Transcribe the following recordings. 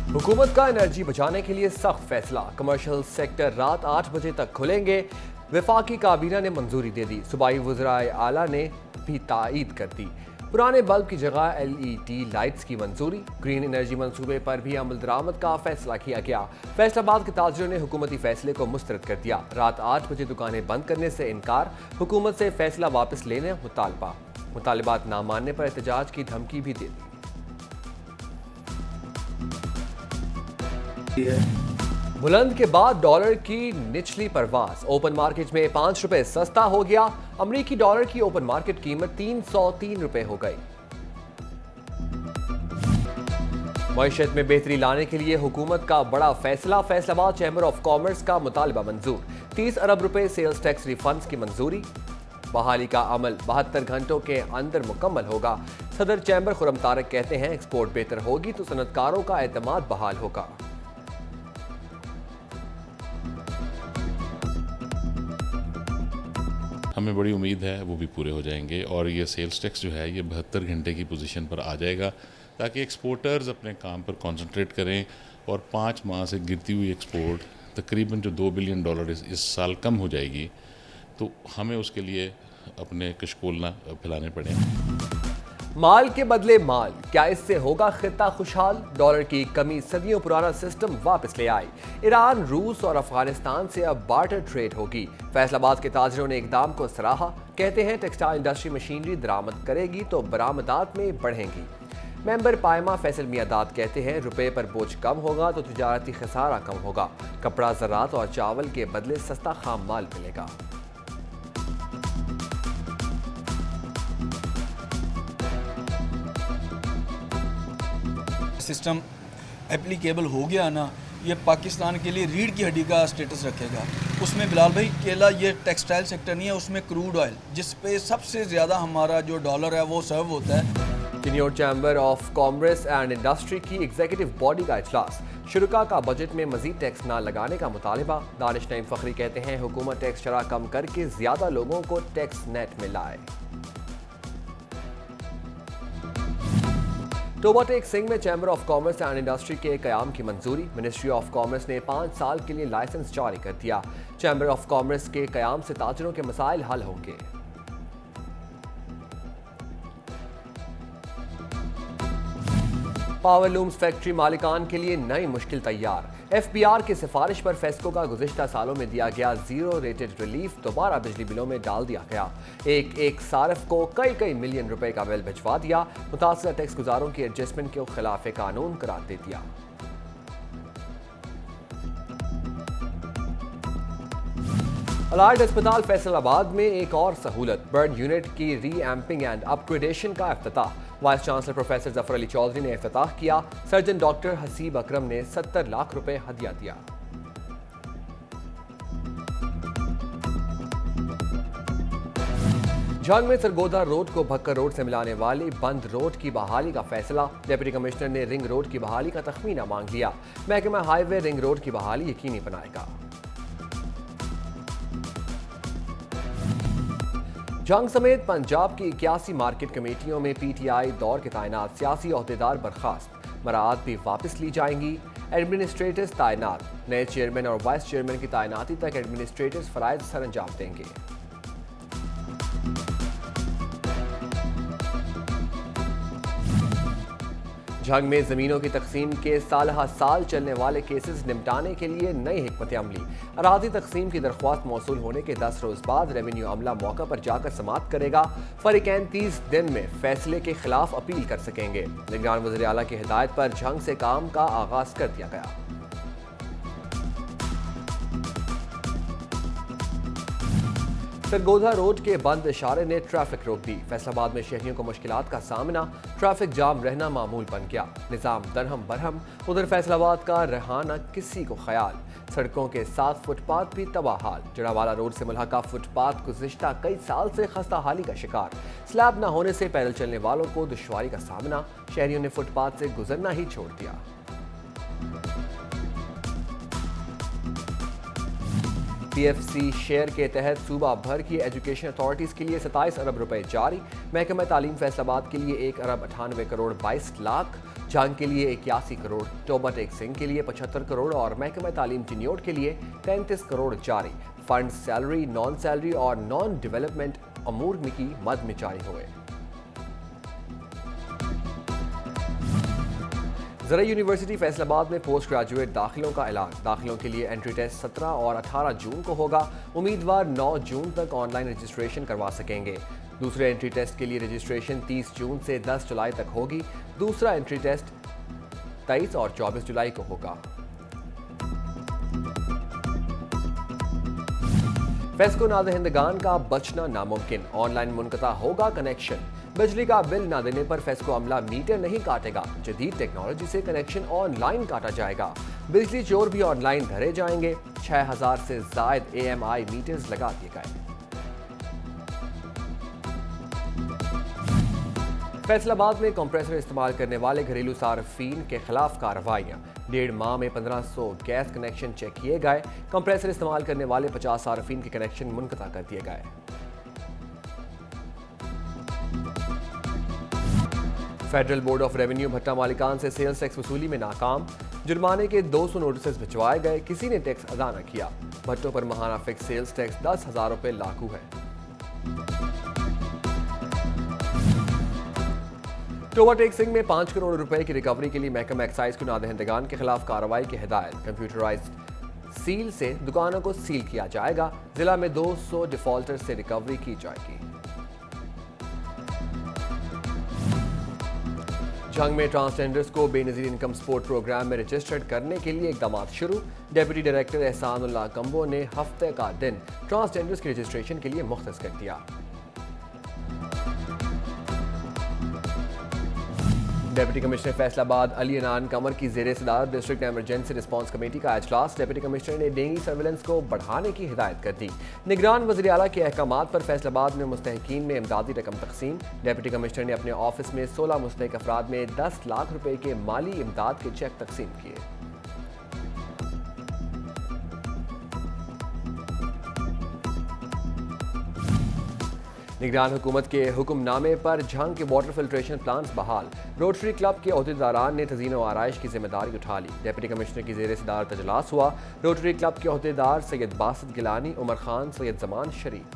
हुकूमत का एनर्जी बचाने के लिए सख्त फैसला। कमर्शियल सेक्टर रात 8 बजे तक खुलेंगे। वफाकी काबीना ने मंजूरी दे दी। सूबाई वज़राए आला ने भी तायीद कर दी। पुराने बल्ब की जगह LED लाइट्स की मंजूरी। ग्रीन एनर्जी मंसूबे पर भी अमल दरामद का फैसला किया गया। फैसलाबाद के ताजिरों ने हुकूमती फैसले को मुस्तरद कर दिया। रात 8 बजे दुकानें बंद करने से इनकार। हुकूमत से फैसला वापस लेने मुतालबा। मुतालबात ना मानने पर एहतजाज की धमकी भी दे दी। बुलंद के बाद डॉलर की निचली परवास। ओपन मार्केट में 5 रुपए सस्ता हो गया। अमरीकी डॉलर की ओपन मार्केट कीमत 303 रुपए हो गई। मईशत में बेहतरी लाने के लिए हुकूमत का बड़ा फैसला। फैसलाबाद चैम्बर ऑफ कॉमर्स का मुतालबा मंजूर। 30 अरब रुपए सेल्स टैक्स रिफंड्स की मंजूरी। बहाली का अमल 72 घंटों के अंदर मुकम्मल होगा। सदर चैम्बर खुरम तारक कहते हैं एक्सपोर्ट बेहतर होगी तो सनतकारों का एतमाद बहाल होगा। हमें बड़ी उम्मीद है वो भी पूरे हो जाएंगे और ये सेल्स टैक्स जो है ये 72 घंटे की पोजीशन पर आ जाएगा ताकि एक्सपोर्टर्स अपने काम पर कंसंट्रेट करें और 5 माह से गिरती हुई एक्सपोर्ट तकरीबन जो $2 बिलियन इस साल कम हो जाएगी तो हमें उसके लिए अपने कशकोल ना फैलाने पड़े। माल के बदले माल, क्या इससे होगा खित्ता खुशहाल? डॉलर की कमी सदियों पुराना सिस्टम वापस ले आई। ईरान, रूस और अफगानिस्तान से अब बार्टर ट्रेड होगी। फैसलाबाद के ताजिरों ने इकदाम को सराहा। कहते हैं टेक्सटाइल इंडस्ट्री मशीनरी दरामद करेगी तो बरामदात में बढ़ेंगी। मेंबर पायमा फैसल मियादाद कहते हैं रुपए पर बोझ कम होगा तो तिजारती खसारा कम होगा। कपड़ा, ज़रात और चावल के बदले सस्ता खाम माल मिलेगा। सिस्टम एप्लीकेबल हो गया ना, ये पाकिस्तान के लिए रीढ़ की हड्डी का स्टेटस रखेगा। उसमें बिलाल भाई केला ये टेक्सटाइल सेक्टर नहीं है, उसमें क्रूड ऑयल जिस पे सबसे ज़्यादा हमारा जो डॉलर है वो सर्व होता है। Senior chamber of commerce and industry की एग्जीक्यूटिव बॉडी का इजलास। शुरका का बजट में मजीद टैक्स ना लगाने का मुतालबा। दानिश नईम फखरी कहते हैं हुकूमत टैक्स शरह कम करके ज्यादा लोगों को टैक्स नेट में लाए। टोबाटेक सिंह में chamber of commerce and industry के कयाम की मंजूरी। मिनिस्ट्री ऑफ कॉमर्स ने 5 साल के लिए लाइसेंस जारी कर दिया। चैम्बर ऑफ कॉमर्स के कयाम से ताजिरों के मसाइल हल होंगे। पावर लूम्स फैक्ट्री मालिकान के लिए नई मुश्किल तैयार। FBR की सिफारिश पर फेस्को का गुज़िश्ता सालों में दिया गया 0 रेटेड रिलीफ दोबारा बिजली बिलों में डाल दिया गया। एक सारिफ को कई मिलियन रुपए का बिल भिजवा दिया। मुतासरा टैक्स गुजारों की एडजस्टमेंट को खिलाफ कानून करार दे दिया। अलाइड अस्पताल फैसलाबाद में एक और सहूलत। बर्न यूनिट की री-एम्पिंग एंड अपग्रेडेशन का इफ्तिताह। Vice chancellor professor Zafar Ali Chaudhry ने इफ्तिताह किया। सर्जन डॉक्टर हसीब अकरम ने 70 लाख रुपए हदिया दिया। जंग में सरगोदा रोड को भक्कर रोड से मिलाने वाली बंद रोड की बहाली का फैसला। डिप्टी कमिश्नर ने रिंग रोड की बहाली का तखमीना मांग लिया। महकमा हाईवे रिंग रोड की बहाली यकीनी बनाएगा। जंग समेत पंजाब की 81 मार्केट कमेटियों में PTI दौर के तैनात सियासी ओहदेदार बर्खास्त। मराद भी वापस ली जाएंगी। एडमिनिस्ट्रेटर्स तैनात। नए चेयरमैन और वाइस चेयरमैन की तैनाती तक एडमिनिस्ट्रेटर्स फराइज सरअंजाम देंगे। जंग में जमीनों की तकसीम के साल चलने वाले केसेस निपटाने के लिए नई हिकमत अमली। अराजी तकसीम की दरख्वास्त मौसूल होने के 10 रोज बाद रेवेन्यू अमला मौका पर जाकर समाअत करेगा। फरीकैन 30 दिन में फैसले के खिलाफ अपील कर सकेंगे। निगरान वज़ीर आला की हिदायत पर जंग से काम का आगाज कर दिया गया। सरगोधा रोड के बंद इशारे ने ट्रैफिक रोक दी। फैसलाबाद में शहरियों को मुश्किलात का सामना। ट्रैफिक जाम रहना मामूल बन गया। निज़ाम दरहम बरहम। उधर फैसलाबाद का रहाना किसी को ख्याल। सड़कों के साथ फुटपाथ भी तबाहाल। जड़ावाला रोड से मुल्हका फुटपाथ गुज़िश्ता कई साल से खस्ता हाली का शिकार। स्लैब न होने से पैदल चलने वालों को दुश्वारी का सामना। शहरियों ने फुटपाथ से गुजरना ही छोड़ दिया। CFC शेयर के तहत सूबा भर की एजुकेशन अथॉरिटीज़ के लिए 27 अरब रुपए जारी। महकमा तालीम फैसलाबाद के लिए 1 अरब 98 करोड़ 22 लाख, झांग के लिए 81 करोड़, टोबा टेक सिंह के लिए 75 करोड़ और महकमा तालीम चिन्योट के लिए 33 करोड़ जारी। फंड सैलरी, नॉन सैलरी और नॉन डेवलपमेंट अमूर की मद में जारी हुए। ज़रा यूनिवर्सिटी फैसलाबाद में पोस्ट ग्रेजुएट दाखिलों का ऐलान। दाखिलों के लिए एंट्री टेस्ट 17 और 18 जून को होगा। उम्मीदवार 9 जून तक ऑनलाइन रजिस्ट्रेशन करवा सकेंगे। दूसरे एंट्री टेस्ट के लिए रजिस्ट्रेशन 30 जून से 10 जुलाई तक होगी। दूसरा एंट्री टेस्ट 23 और 24 जुलाई को होगा। फेस्को नादहिंदगान का बचना नामुमकिन, ऑनलाइन मुनक़ता होगा कनेक्शन। बिजली का बिल न देने पर फेस्को अमला मीटर नहीं काटेगा। जदीद टेक्नोलॉजी से कनेक्शन ऑनलाइन काटा जाएगा। बिजली चोर भी ऑनलाइन धरे जाएंगे। 6000 से ज़ायद AMI मीटर्स लगा दिए गए। फैसलाबाद में कंप्रेसर इस्तेमाल करने वाले घरेलू सार्फिन के खिलाफ कार्रवाइयाँ। 1.5 माह में 1500 गैस कनेक्शन चेक किए गए। कंप्रेसर इस्तेमाल करने वाले 50 सार्फिन के कनेक्शन मुनक़ता कर दिए गए। फेडरल बोर्ड ऑफ रेवेन्यू भट्टा मालिकान से सेल्स टैक्स वसूली में नाकाम। जुर्माने के 200 नोटिस भिजवाए गए, किसी ने टैक्स अदा न किया। भट्टों पर माहाना फिक्स सेल्स टैक्स 10,000 रुपये लागू है। टोबा टेक सिंह में 5 करोड़ रुपए की रिकवरी के लिए महकमा एक्साइज को नादहिंदगान के खिलाफ कार्रवाई की हिदायत। कंप्यूटराइज्ड सील से दुकानों को सील किया जाएगा। जिला में 200 डिफॉल्टर से रिकवरी की जाएगी। झांग में ट्रांसजेंडर्स को बेनजीर इनकम सपोर्ट प्रोग्राम में रजिस्टर्ड करने के लिए इकदाम शुरू। डेप्यूटी डायरेक्टर एहसानुल्लाह कंबो ने हफ्ते का दिन ट्रांसजेंडर्स की रजिस्ट्रेशन के लिए मुख्तस कर दिया। डेप्यूटी कमिश्नर फैसलाबाद अली अनान कमर की ज़ेरे सदारत डिस्ट्रिक्ट एमरजेंसी रिस्पांस कमेटी का इजलास। डेप्यूटी कमिश्नर ने डेंगू सर्विलेंस को बढ़ाने की हिदायत कर दी। निगरान वज़ीर आला के अहकामात पर फैसलाबाद में मुस्तहिकीन में इमदादी रकम तकसीम। डेप्यूटी कमिश्नर ने अपने ऑफिस में 16 मुस्तहिक अफराद में 10 लाख रुपए के माली इमदाद के चेक तकसीम किए। निगरान हुकूमत के हुक्मनामे पर झांग के वाटर फिल्ट्रेशन प्लांट्स बहाल। रोटरी क्लब के अहदेदारान ने तज़ीन व आराइश की जिम्मेदारी उठा ली। डेप्यूटी कमिश्नर की ज़ेरे सदारत इजलास हुआ। रोटरी क्लब के अहदेदार सैयद बासित गिलानी, उमर खान, सैयद जमान शरीक।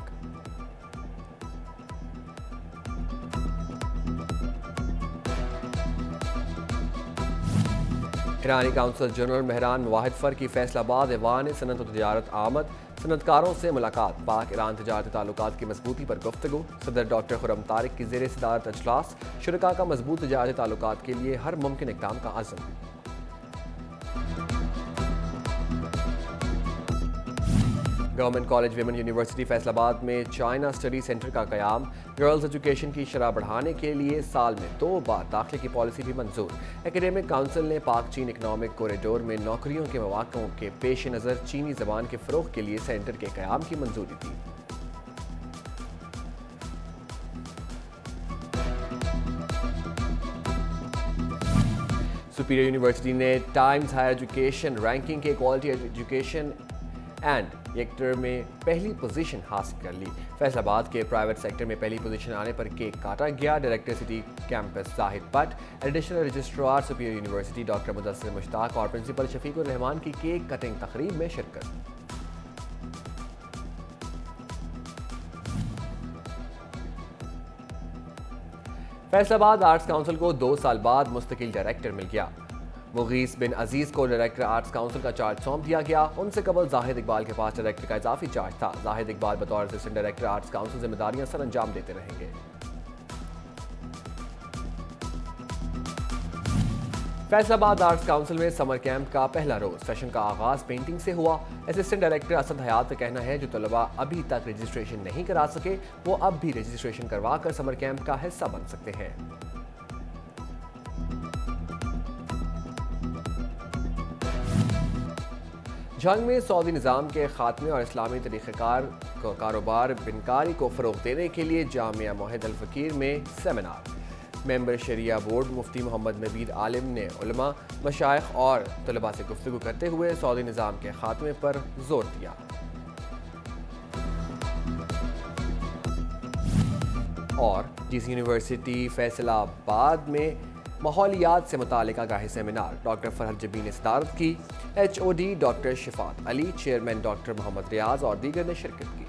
ईरानी काउंसिल जनरल मेहरान वाहिद फर की फैसलाबाद ऐवान सनत व तजारत आमद। सनतकारों से मुलाकात। पाक ईरान तजारती ताल्लुकात की मजबूती पर गुफ्तगू। सदर डॉक्टर खुर्रम तारिक की ज़ेरे सदारत अजलास। शुरका का मजबूत तजारती ताल्लुकात के लिए हर मुमकिन इक़दाम का अज़्म। Government college women university Faisalabad में चाइना स्टडी सेंटर का क़याम। गर्ल्स एजुकेशन की शरह बढ़ाने के लिए साल में 2 बार दाखिले की पॉलिसी भी मंजूर। एकेडमिक काउंसिल ने पाक चीन इकनॉमिक कॉरिडोर में नौकरियों के मौक़ों के पेश नज़र चीनी ज़बान के फ़रोग़ के लिए सेंटर के क़याम की मंजूरी दी। सुपीरियर यूनिवर्सिटी ने टाइम्स हायर एजुकेशन रैंकिंग के क्वालिटी एजुकेशन एंड सेक्टर में पहली पोजीशन हासिल कर ली। फैसलाबाद के प्राइवेट सेक्टर में पहली पोजीशन आने पर केक काटा गया। Director city campus Zahid Bhatt, additional registrar superior university doctor Mudassir Mushtaq और प्रिंसिपल शफीकुर रहमान की केक कटिंग तकरीब में शिरकत। फैसलाबाद आर्ट्स काउंसिल को 2 साल बाद मुस्तकिल डायरेक्टर मिल गया। मुगीस बिन अजीज को डायरेक्टर आर्ट्स काउंसिल का चार्ज सौंप दिया गया। उनसे कबल जाहिद इकबाल के पास डायरेक्टर का इजाफी चार्ज था। जाहिद इकबाल बतौर असिस्टेंट डायरेक्टर आर्ट्स काउंसिल जिम्मेदारियां सर अंजाम देते रहेंगे। फैसलाबाद आर्ट्स काउंसिल में समर कैंप का पहला रोज। सेशन का आगाज पेंटिंग से हुआ। असिस्टेंट डायरेक्टर असद हयात का कहना है जो तलबा अभी तक रजिस्ट्रेशन नहीं करा सके वो अब भी रजिस्ट्रेशन करवा कर समर कैंप का हिस्सा बन सकते हैं। जंग में सऊदी निज़ाम के खात्मे और इस्लामी तरीक़ेकार कारोबार बिनकारी को फ़रोग़ देने के लिए जामिया मोहिद अल फ़कीर में सेमिनार। मेंबर शरिया बोर्ड मुफ्ती मोहम्मद नवीद आलिम ने उलमा, मशाइख और तलबा से गुफ्तगू करते हुए सऊदी निज़ाम के खात्मे पर जोर दिया। और जीसी यूनिवर्सिटी फैसलाबाद में माहौलियात से मुतालिक आगाही सेमिनार डॉक्टर फरहत जबी ने सदारत की। HOD doctor Shifat Ali, chairman doctor Mohammad Riaz और दीगर ने शिरकत की।